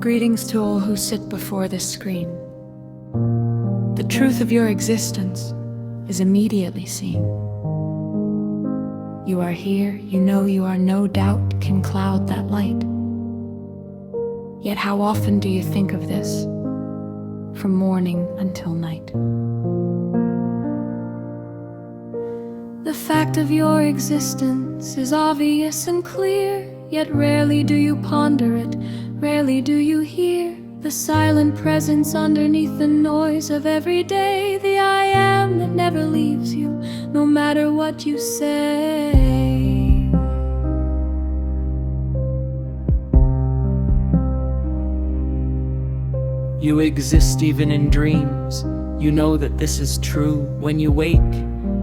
Greetings to all who sit before this screen. The truth of your existence is immediately seen. You are here, you know you are, no doubt can cloud that light. Yet how often do you think of this, from morning until night? The fact of your existence is obvious and clear, yet rarely do you ponder it, rarely do you hear the silent presence underneath the noise of every day, the I am that never leaves you, no matter what you say. You exist even in dreams. You know that this is true. When you wake,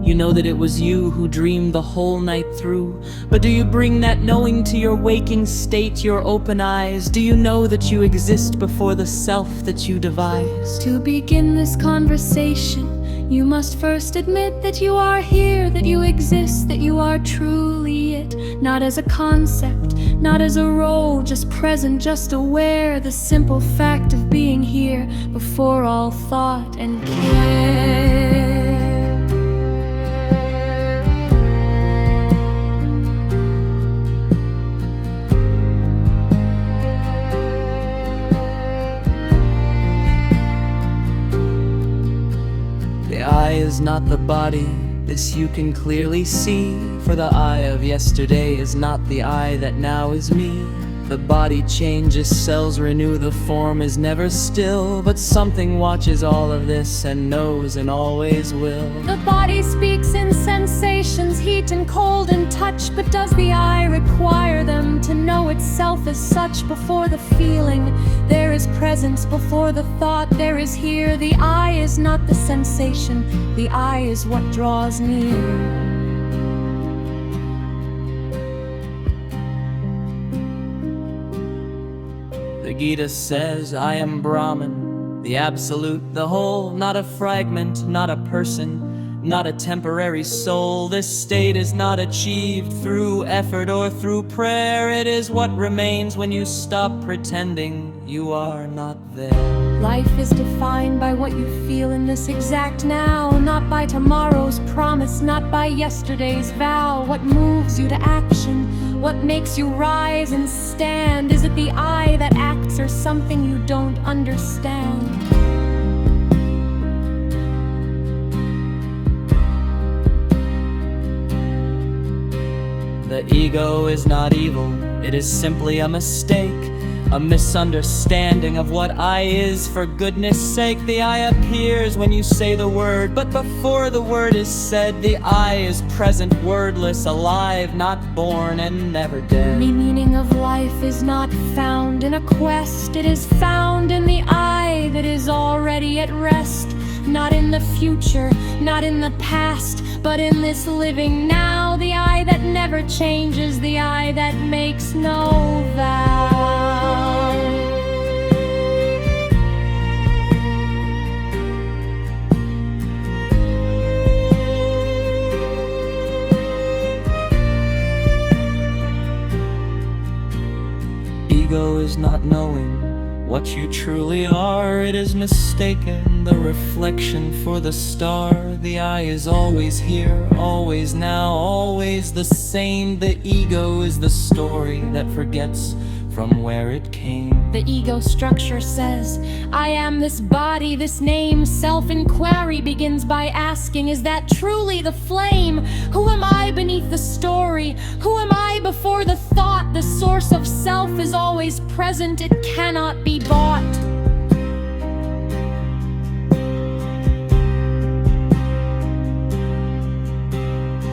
you know that it was you who dreamed the whole night through. But do you bring that knowing to your waking state, your open eyes? Do you know that you exist before the self that you devised? To begin this conversation, you must first admit that you are here, that you exist, that you are truly it. Not as a concept, not as a role, just present, just aware. The simple fact of being here before all thought and care. The eye is not the body, this you can clearly see. For the eye of yesterday is not the eye that now is me. The body changes, cells renew, the form is never still. But something watches all of this and knows and always will. The body speaks in sensations, heat and cold and touch. But does the eye require them to know itself as such? Before the feeling, there is presence. Before the thought, there is here. The eye is not the sensation, the eye is what draws near. The Gita says, I am Brahman, the absolute, the whole, not a fragment, not a person, not a temporary soul. This state is not achieved through effort or through prayer. It is what remains when you stop pretending you are not there. Life is defined by what you feel in this exact now, not by tomorrow's promise, not by yesterday's vow. What moves you to action? What makes you rise and stand? Is it the eye that acts or something you don't understand? The ego is not evil, it is simply a mistake, a misunderstanding of what I is. For goodness sake, the I appears when you say the word, but before the word is said, the I is present, wordless, alive, not born and never dead. The meaning of life is not found in a quest, it is found in the I that is already at rest. Not in the future, not in the past, but in this living now. The I that never changes, the I that makes no vow. Ego is not knowing what you truly are, it is mistaken, the reflection for the star. The I is always here, always now, always the same. The ego is the story that forgets from where it came. The ego structure says, I am this body, this name. Self-inquiry begins by asking, is that truly the flame? Who am I beneath the story? Who am I before the thought? The source of self is always present, it cannot be bought.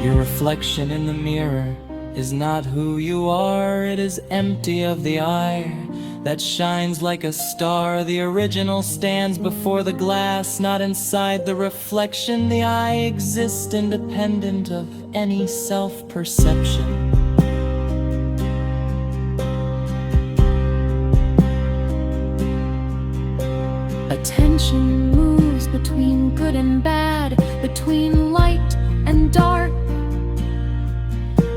Your reflection in the mirror is not who you are, it is empty of the I that shines like a star. The original stands before the glass, not inside the reflection. The I exists independent of any self-perception. Attention moves between good and bad, between light and dark.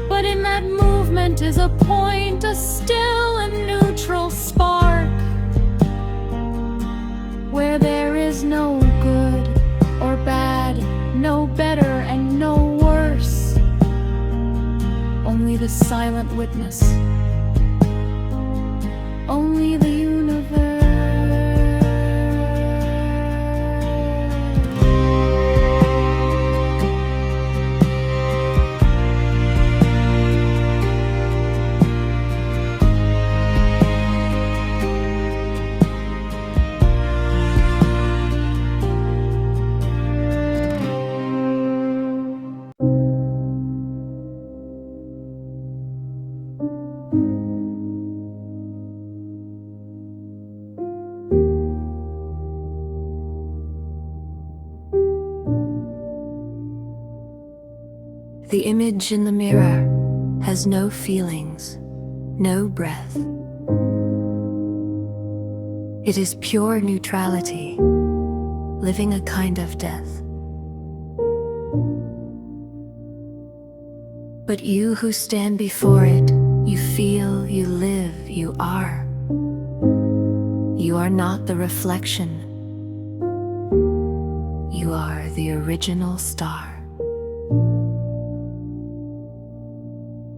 But in that movement is a point, a still and neutral spark. no better and no worse. Only the silent witness, only the universe. The image in the mirror has no feelings, no breath. It is pure neutrality, living a kind of death. But you who stand before it, you feel, you live, you are. You are not the reflection. You are the original star.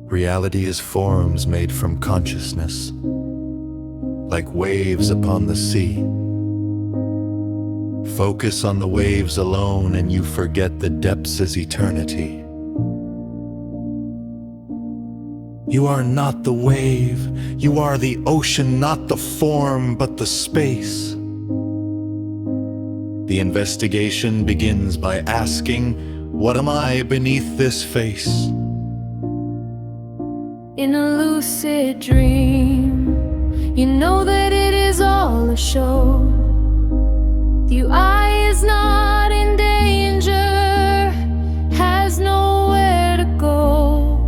Reality is forms made from consciousness, like waves upon the sea. Focus on the waves alone and you forget the depths as eternity. You are not the wave, you are the ocean, not the form, but the space. The investigation begins by asking, what am I beneath this face? In a lucid dream, you know that it is all a show. The eye is not in danger, has nowhere to go.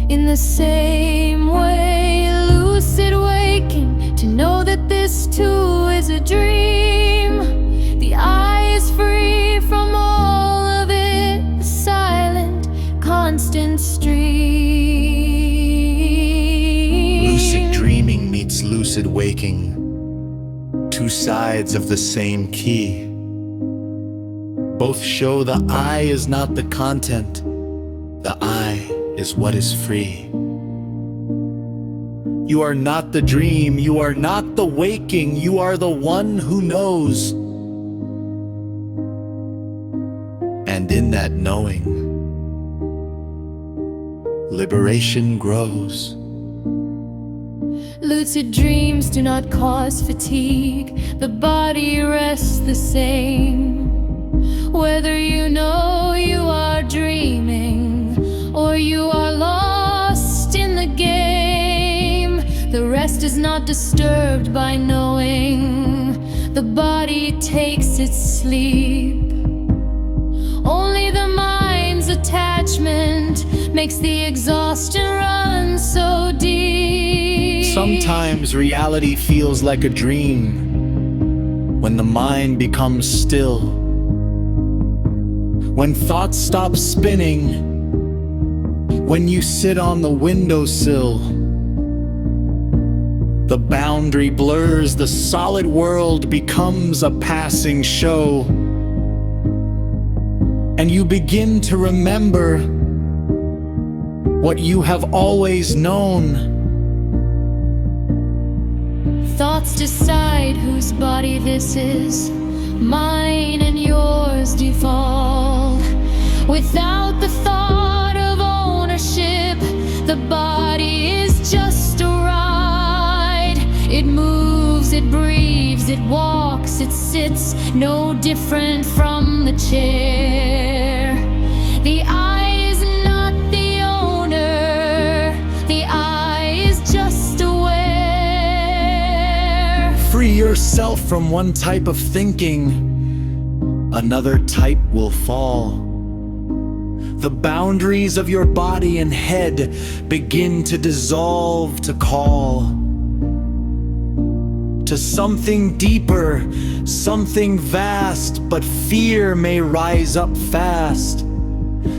In the same way, lucid waking, to know that this too is a dream. The eye is free from all of it, a silent, constant stream. Lucid waking, two sides of the same key. Both show the I is not the content, the I is what is free. You are not the dream, you are not the waking, you are the one who knows. And in that knowing, liberation grows. Lucid dreams do not cause fatigue. The body rests the same. Whether you know you are dreaming or you are lost in the game, the rest is not disturbed by knowing. The body takes its sleep. Only the mind's attachment makes the exhaustion run so deep. Sometimes reality feels like a dream when the mind becomes still. When thoughts stop spinning, when you sit on the windowsill. The boundary blurs, the solid world becomes a passing show. And you begin to remember what you have always known. Thoughts decide whose body this is. Mine and yours default. Without the thought of ownership, the body is just a ride. It moves, it breathes, it walks, it sits, no different from the chair. The eye is not the owner, the eye is just aware. Free yourself from one type of thinking, another type will fall. The boundaries of your body and head begin to dissolve, to call to something deeper, something vast. But fear may rise up fast,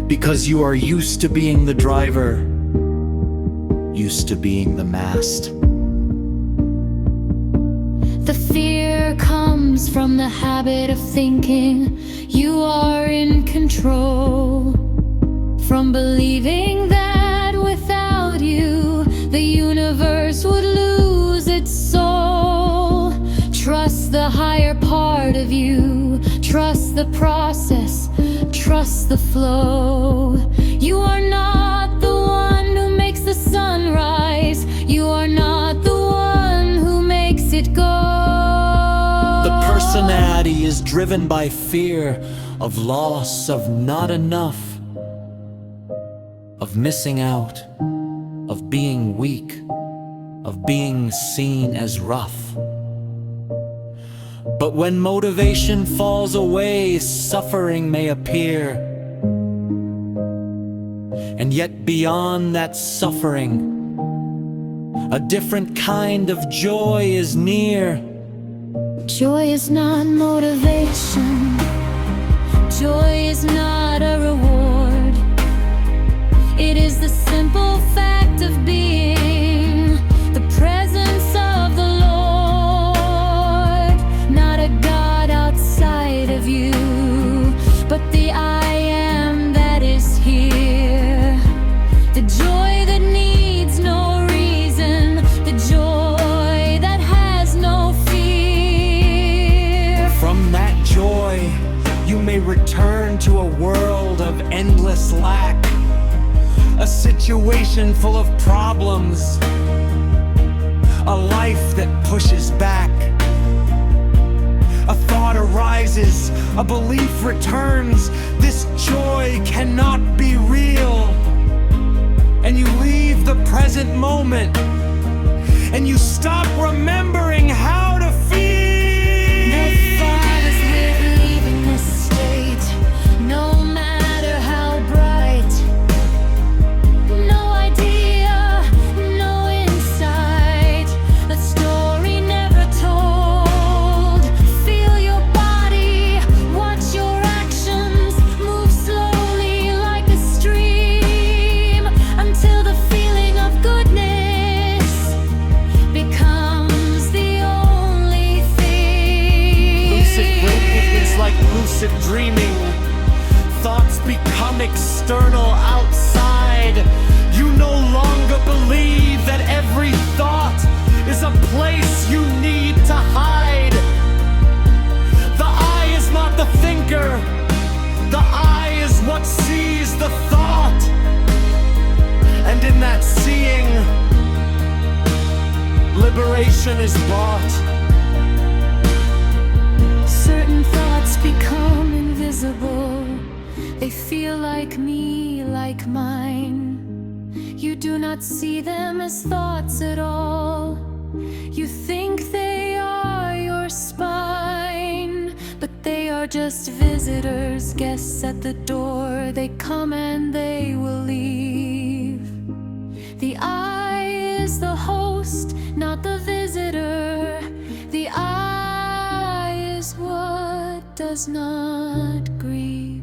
because you are used to being the driver, used to being the mast. The fear comes comes from the habit of thinking you are in control, from believing that without you the universe would lose its soul. Trust the higher part of you, trust the process, trust the flow. You are not the one who makes the sun rise, you are not the one who makes it go. The personality is driven by fear of loss, of not enough, of missing out, of being weak, of being seen as rough. But when motivation falls away, suffering may appear. And yet beyond that suffering, a different kind of joy is near. Joy is not motivation, joy is not a reward. It is the simple fact of being the presence of the Lord, not a God outside of you, but the I am that is here. The joy that needs no reason, the joy that has no fear. From that joy, you may return to a world of endless lack, a situation full of problems, a life that pushes back. A thought arises, a belief returns, this joy cannot be real. And you leave the present moment, and you stop remembering how to feel. No thought is leaving this state, no matter how bright. No idea, no insight, a story never told. Feel your body, watch your actions, move slowly like a stream, until the feeling of goodness becomes the only thing. Lucid dreaming is like lucid dreaming. Thoughts become external, outside. You no longer believe that every thought is a place you need to hide. The I is not the thinker, the I is what sees the thought. And in that seeing, liberation is bought. Certain thoughts become invisible. They feel like me, like mine. You do not see them as thoughts at all. You think they are your spine, but they are just visitors, guests at the door. They come and they will leave. The I is the host, not the visitor. The I is what does not grieve.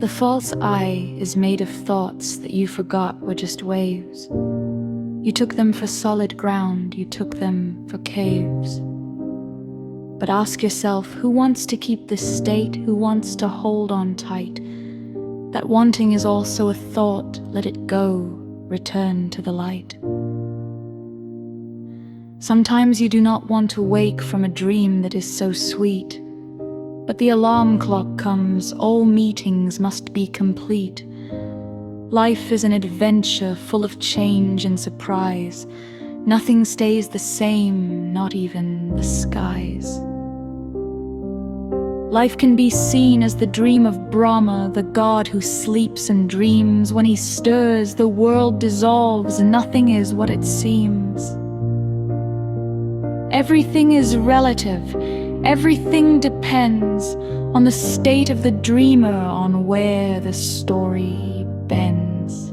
The false I is made of thoughts that you forgot were just waves. You took them for solid ground, you took them for caves. But ask yourself, who wants to keep this state? Who wants to hold on tight? That wanting is also a thought. Let it go, return to the light. Sometimes you do not want to wake from a dream that is so sweet. But the alarm clock comes, all meetings must be complete. Life is an adventure full of change and surprise. Nothing stays the same, not even the skies. Life can be seen as the dream of Brahma, the god who sleeps and dreams. When he stirs, the world dissolves, nothing is what it seems. Everything is relative, everything depends on the state of the dreamer, on where the story bends.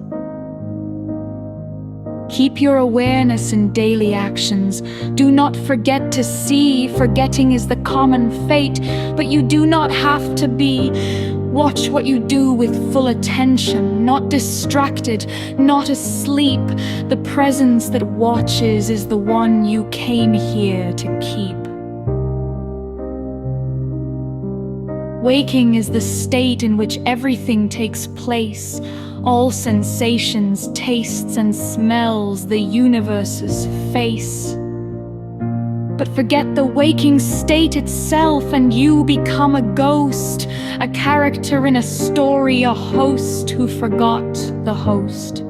Keep your awareness in daily actions. Do not forget to see. Forgetting is the common fate, but you do not have to be. Watch what you do with full attention, not distracted, not asleep. The presence that watches is the one you came here to keep. Waking is the state in which everything takes place. All sensations, tastes, and smells, the universe's face. But forget the waking state itself, and you become a ghost, a character in a story, a host who forgot the host.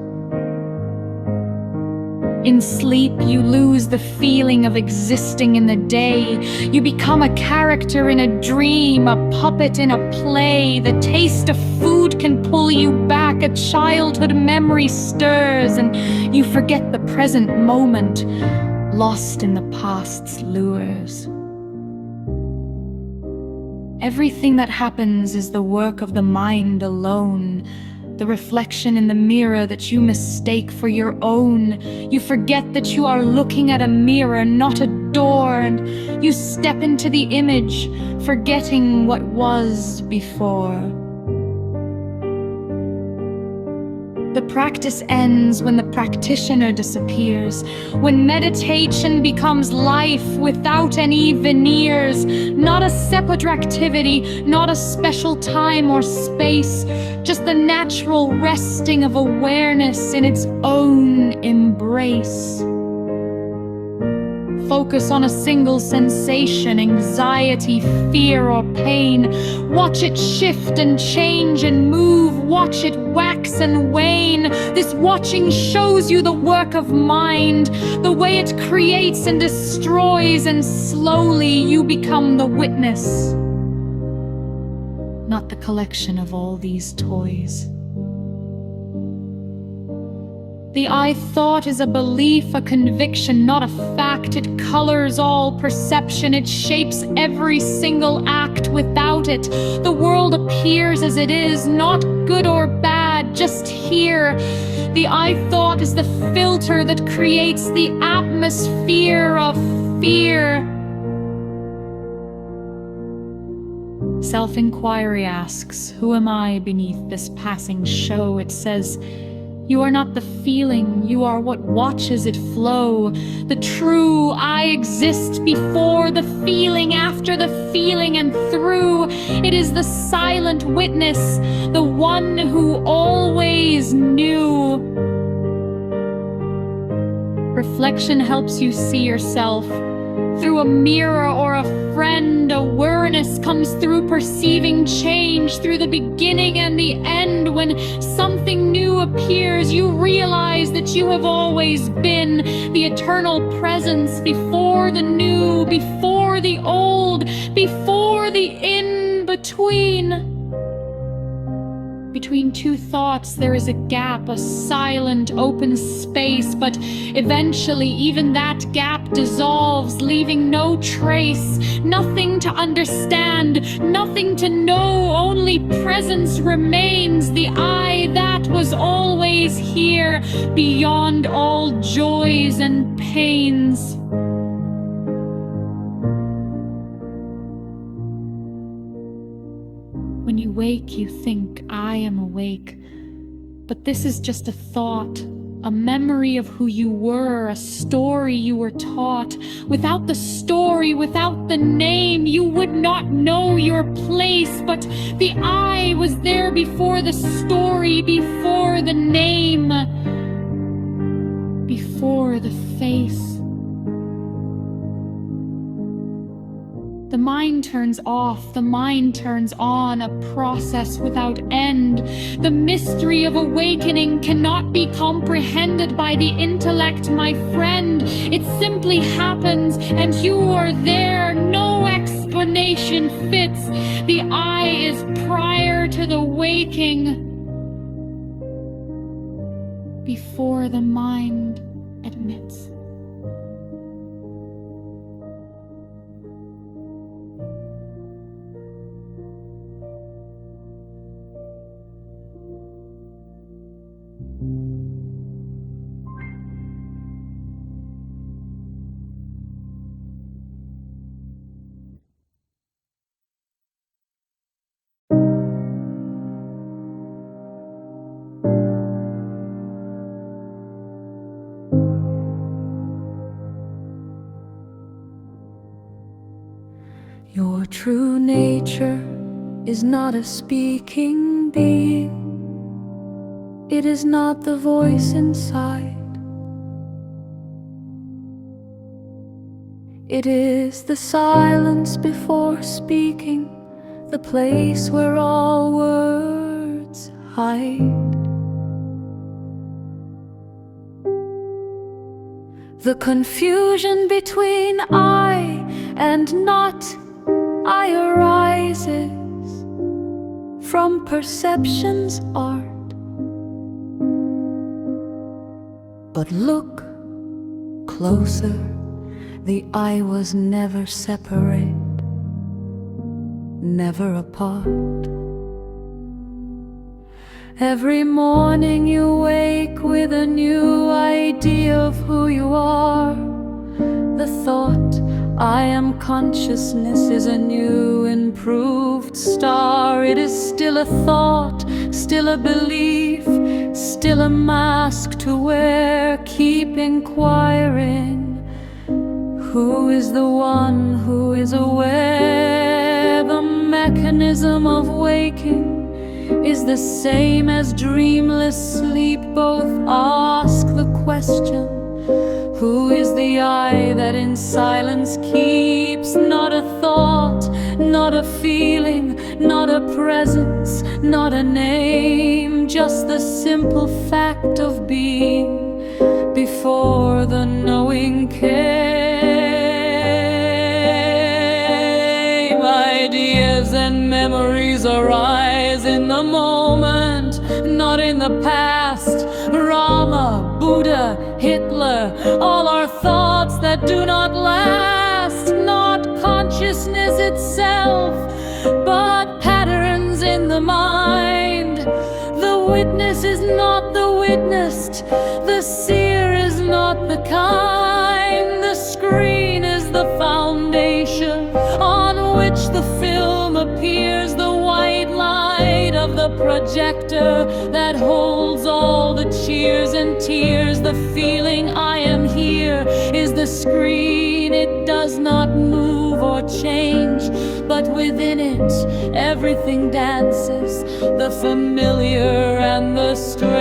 In sleep, you lose the feeling of existing in the day. You become a character in a dream, a puppet in a play. The taste of food can pull you back. A childhood memory stirs, and you forget the present moment, lost in the past's lures. Everything that happens is the work of the mind alone. The reflection in the mirror that you mistake for your own. You forget that you are looking at a mirror, not a door, and you step into the image, forgetting what was before. The practice ends when the practitioner disappears, when meditation becomes life without any veneers, not a separate activity, not a special time or space, just the natural resting of awareness in its own embrace. Focus on a single sensation, anxiety, fear, or pain. Watch it shift and change and move. Watch it wax and wane. This watching shows you the work of mind, the way it creates and destroys, and slowly you become the witness, not the collection of all these toys. The I thought is a belief, a conviction, not a fact. It colors all perception. It shapes every single act. Without it, the world appears as it is, not good or bad, just here. The I thought is the filter that creates the atmosphere of fear. Self-inquiry asks, who am I beneath this passing show? It says, you are not the feeling, you are what watches it flow. The true I exist before the feeling, after the feeling, and through. It is the silent witness, the one who always knew. Reflection helps you see yourself. Through a mirror or a friend, awareness comes through perceiving change, through the beginning and the end. When something new appears, you realize that you have always been the eternal presence, before the new, before the old, before the in-between. Between two thoughts there is a gap, a silent open space, but eventually even that gap dissolves, leaving no trace, nothing to understand, nothing to know, only presence remains, the I that was always here, beyond all joys and pains. When you wake, you think, I am awake. But this is just a thought, a memory of who you were, a story you were taught. Without the story, without the name, you would not know your place. But the I was there before the story, before the name, before the face. The mind turns off, the mind turns on, a process without end. The mystery of awakening cannot be comprehended by the intellect, my friend. It simply happens, and you are there. No explanation fits. The I is prior to the waking, before the mind admits. true nature is not a speaking being. It is not the voice inside. It is the silence before speaking, the place where all words hide. The confusion between I and not I arises from perception's art. But look closer, the I was never separate, never apart. Every morning you wake with a new idea of who you are. The thought, I am consciousness, is a new improved star. It is still a thought, still a belief, still a mask to wear. Keep inquiring, who is the one who is aware? The mechanism of waking is the same as dreamless sleep. Both ask the question, who is the I that in silence keeps? Not a thought, not a feeling, not a presence, not a name, just the simple fact of being before the knowing came. Ideas and memories arise in the moment, not in the past. Rama, Buddha, Hitler, all are thoughts that do not last. Not consciousness itself, but patterns in the mind. The witness is not the witnessed, the seer is not the kind. The screen is the foundation on which the film appears, the white light of the projector that holds all the cheers and tears. The feeling I am here is the screen. It does not move or change, but within it everything dances, the familiar and the strange.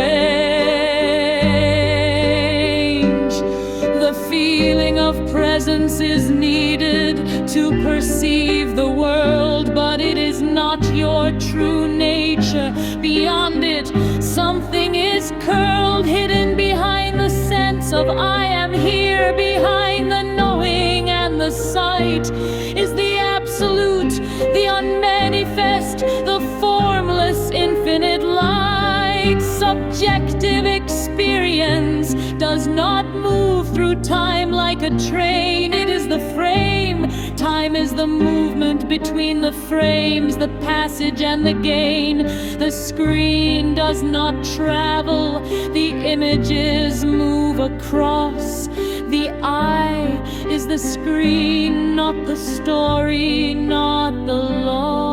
The feeling of presence is needed to perceive the world, but it is not your true nature. Beyond it, something is curled, hidden behind the sense of I am here. Behind the knowing and the sight is the absolute, the unmanifest, the formless infinite light. Subjective experience does not move through time like a train. It is the frame. Time is the movement between the frames, the passage and the gain. The screen does not travel, the images move across. The I is the screen, not the story, not the loss.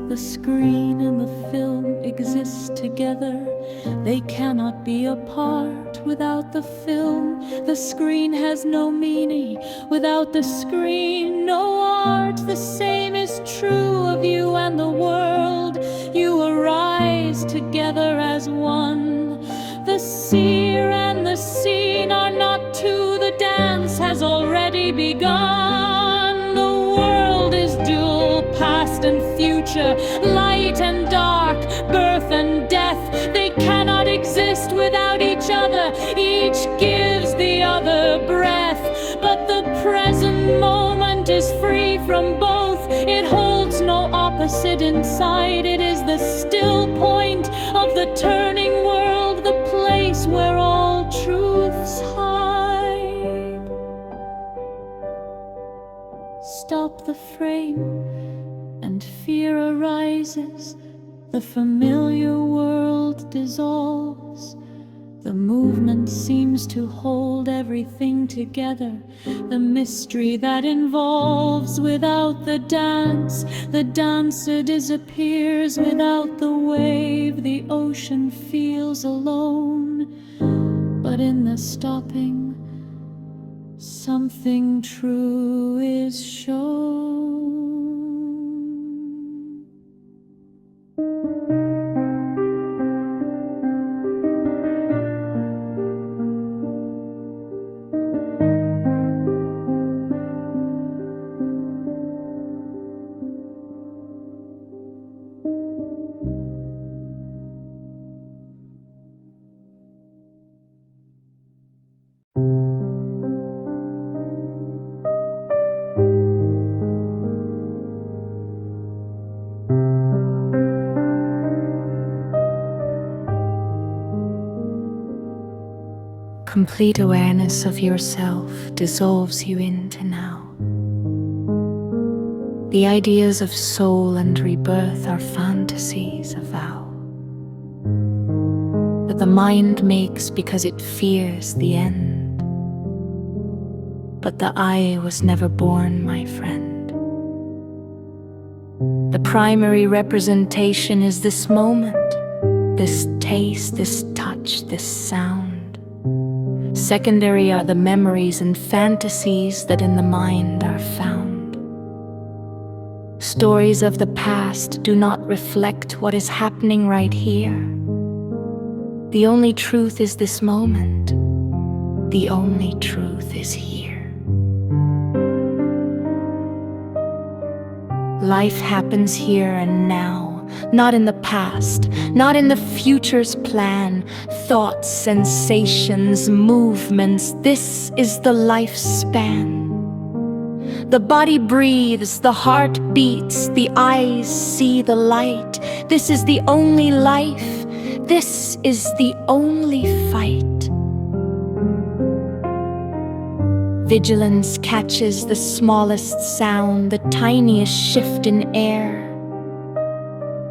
The screen and the film exist together. They cannot be apart without the film. The screen has no meaning without the screen, no art. The same is true of you and the world. You arise together as one. The seer and the seen are not two. The dance has already begun. The world is dual, past and future, light and dark, birth and death. They cannot exist without each other. Each gives the other breath, but the present moment is free from both. It holds no opposite inside. It is the still point of the turning world, the place where all truths hide. Stop the frame and fear arises. The familiar world dissolves. The movement seems to hold everything together. The mystery that involves without the dance. The dancer disappears without the wave. The ocean feels alone, but in the stopping something true is shown. Complete awareness of yourself dissolves you into now. The ideas of soul and rebirth are fantasies, a vow that the mind makes because it fears the end. But the I was never born, my friend. The primary representation is this moment, this taste, this touch, this sound. Secondary are the memories and fantasies that in the mind are found. Stories of the past do not reflect what is happening right here. The only truth is this moment. The only truth is here. Life happens here and now. Not in the past, not in the future's plan. Thoughts, sensations, movements, this is the lifespan. The body breathes, the heart beats, the eyes see the light. This is the only life, this is the only fight. Vigilance catches the smallest sound, the tiniest shift in air.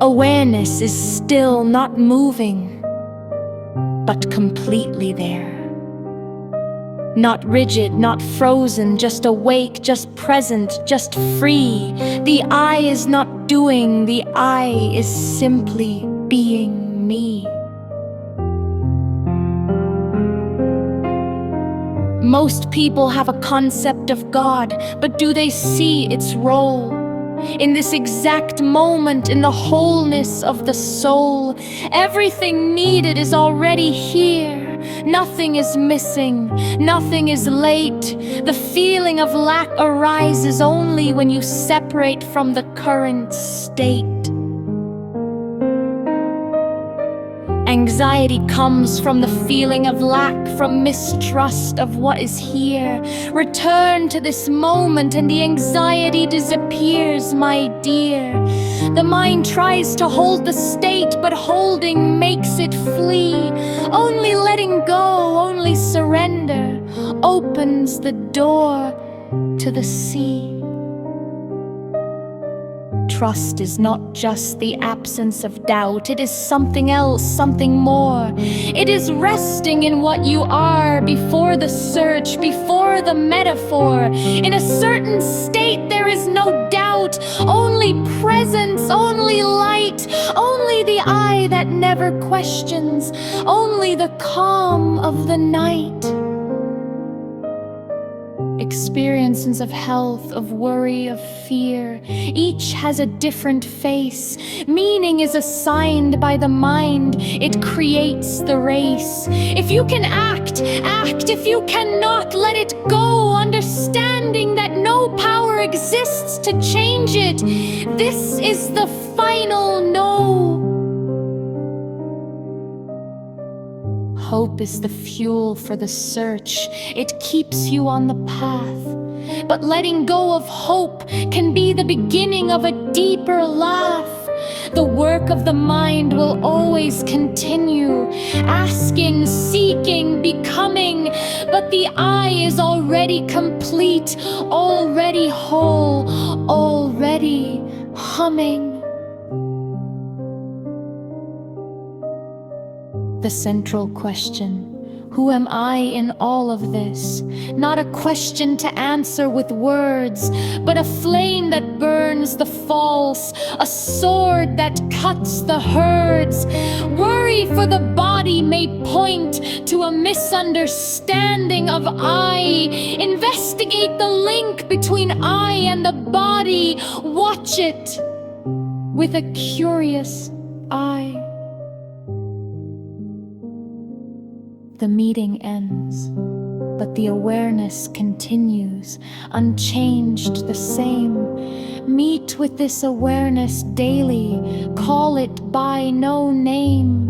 Awareness is still, not moving, but completely there. Not rigid, not frozen, just awake, just present, just free. The I is not doing, the I is simply being me. Most people have a concept of God, but do they see its role? In this exact moment, in the wholeness of the soul, everything needed is already here. Nothing is missing, nothing is late. The feeling of lack arises only when you separate from the current state. Anxiety comes from the feeling of lack, from mistrust of what is here. Return to this moment and the anxiety disappears, my dear. The mind tries to hold the state, but holding makes it flee. Only letting go, only surrender, opens the door to the sea. Trust is not just the absence of doubt, it is something else, something more. It is resting in what you are before the search, before the metaphor. In a certain state there is no doubt, only presence, only light, only the I that never questions, only the calm of the night. Experiences of health, of worry, of fear, each has a different face. Meaning is assigned by the mind, it creates the race. If you can act, act. If you cannot, let it go, understanding that no power exists to change it. This is the final no. Hope is the fuel for the search. It keeps you on the path. But letting go of hope can be the beginning of a deeper laugh. The work of the mind will always continue, asking, seeking, becoming. But the I is already complete, already whole, already humming. The central question, who am I in all of this? Not a question to answer with words, but a flame that burns the false, a sword that cuts the herds. Worry for the body body may point to a misunderstanding of I. Investigate the link between I and the body. Watch it with a curious eye. The meeting ends, but the awareness continues, unchanged, the same. Meet with this awareness daily, call it by no name.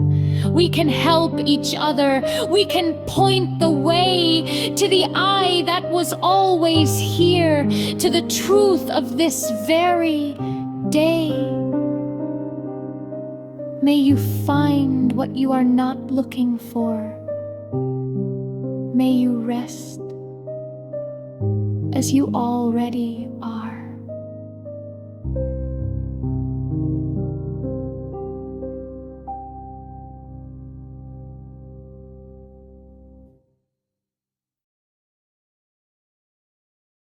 We can help each other, we can point the way to the I that was always here, to the truth of this very day. May you find what you are not looking for. May you rest as you already are.